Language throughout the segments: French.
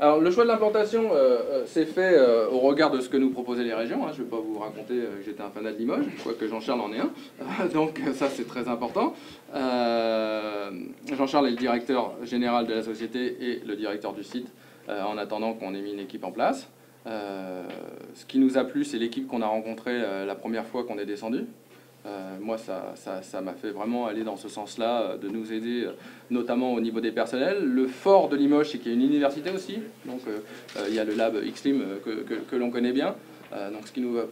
Alors le choix de l'implantation s'est fait au regard de ce que nous proposaient les régions. Je ne vais pas vous raconter que j'étais un fanat de Limoges, quoique Jean-Charles en est un. Donc ça c'est très important. Jean-Charles est le directeur général de la société et le directeur du site en attendant qu'on ait mis une équipe en place. Ce qui nous a plu, c'est l'équipe qu'on a rencontrée la première fois qu'on est descendu. Moi, ça m'a fait vraiment aller dans ce sens-là, de nous aider, notamment au niveau des personnels. Le fort de Limoges, c'est qu'il y a une université aussi. Donc, il y a le lab XLIM que l'on connaît bien. Donc, ce qui nous va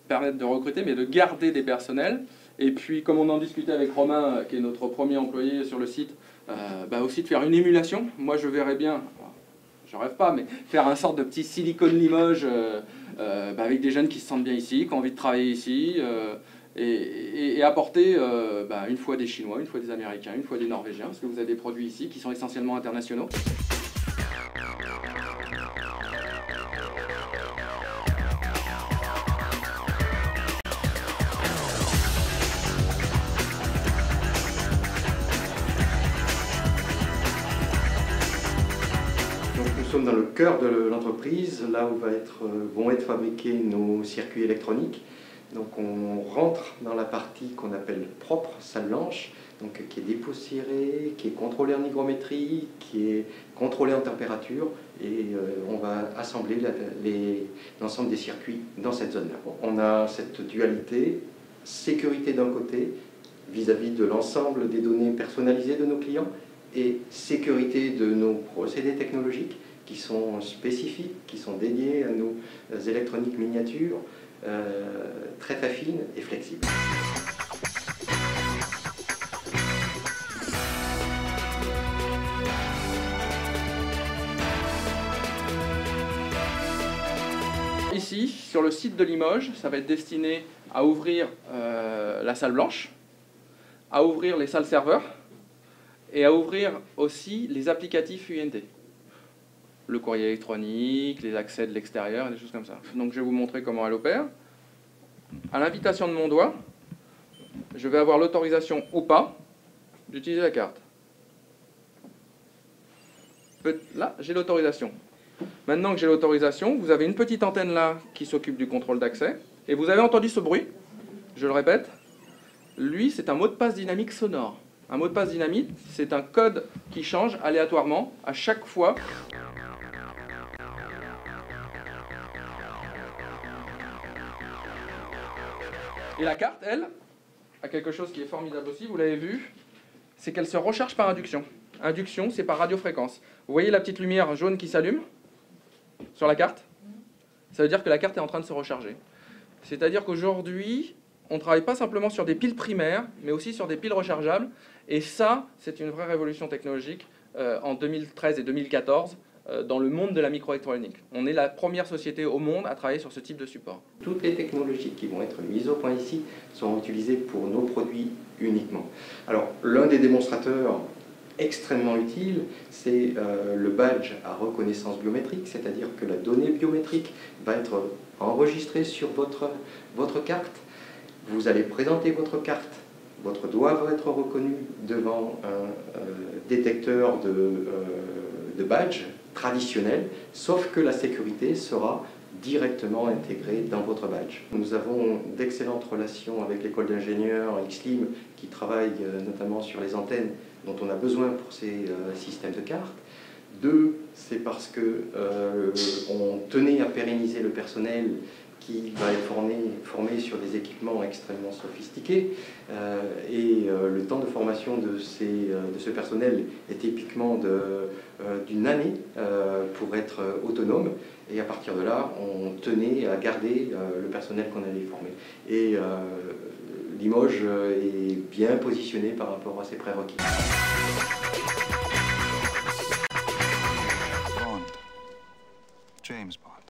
permettre de recruter, mais de garder des personnels. Et puis, comme on en discutait avec Romain, qui est notre premier employé sur le site, aussi de faire une émulation. Moi, je verrais bien, je rêve pas, mais faire un sorte de petit Silicon Limoges avec des jeunes qui se sentent bien ici, qui ont envie de travailler ici. Et apporter une fois des Chinois, une fois des Américains, une fois des Norvégiens, parce que vous avez des produits ici qui sont essentiellement internationaux. Donc nous sommes dans le cœur de l'entreprise, là où vont être fabriqués nos circuits électroniques. Donc on rentre dans la partie qu'on appelle propre, salle blanche, donc qui est dépoussiérée, qui est contrôlée en hygrométrie, qui est contrôlée en température, et on va assembler l'ensemble des circuits dans cette zone-là. On a cette dualité, sécurité d'un côté, vis-à-vis de l'ensemble des données personnalisées de nos clients, et sécurité de nos procédés technologiques qui sont spécifiques, qui sont dédiés à nos électroniques miniatures, très fine et flexible. Ici, sur le site de Limoges, ça va être destiné à ouvrir la salle blanche, à ouvrir les salles serveurs et à ouvrir aussi les applicatifs UNT. Le courrier électronique, les accès de l'extérieur, des choses comme ça. Donc je vais vous montrer comment elle opère. À l'invitation de mon doigt, je vais avoir l'autorisation ou pas d'utiliser la carte. Là, j'ai l'autorisation. Maintenant que j'ai l'autorisation, vous avez une petite antenne là qui s'occupe du contrôle d'accès. Et vous avez entendu ce bruit, je le répète, lui c'est un mot de passe dynamique sonore. Un mot de passe dynamique, c'est un code qui change aléatoirement à chaque fois. Et la carte, elle, a quelque chose qui est formidable aussi, vous l'avez vu, c'est qu'elle se recharge par induction. Induction, c'est par radiofréquence. Vous voyez la petite lumière jaune qui s'allume sur la carte? Ça veut dire que la carte est en train de se recharger. C'est-à-dire qu'aujourd'hui, on ne travaille pas simplement sur des piles primaires, mais aussi sur des piles rechargeables. Et ça, c'est une vraie révolution technologique en 2013 et 2014 dans le monde de la microélectronique. On est la première société au monde à travailler sur ce type de support. Toutes les technologies qui vont être mises au point ici sont utilisées pour nos produits uniquement. Alors, l'un des démonstrateurs extrêmement utile, c'est le badge à reconnaissance biométrique, c'est-à-dire que la donnée biométrique va être enregistrée sur votre carte. Vous allez présenter votre carte, votre doigt va être reconnu devant un détecteur de badge traditionnel, sauf que la sécurité sera directement intégrée dans votre badge. Nous avons d'excellentes relations avec l'école d'ingénieurs XLIM qui travaille notamment sur les antennes dont on a besoin pour ces systèmes de cartes. Deux, c'est parce qu'on tenait à pérenniser le personnel qui va être formé sur des équipements extrêmement sophistiqués et le temps de formation de ce personnel est typiquement d'une année pour être autonome, et à partir de là on tenait à garder le personnel qu'on allait former. Et Limoges est bien positionné par rapport à ses prérequis. Bond. James Bond.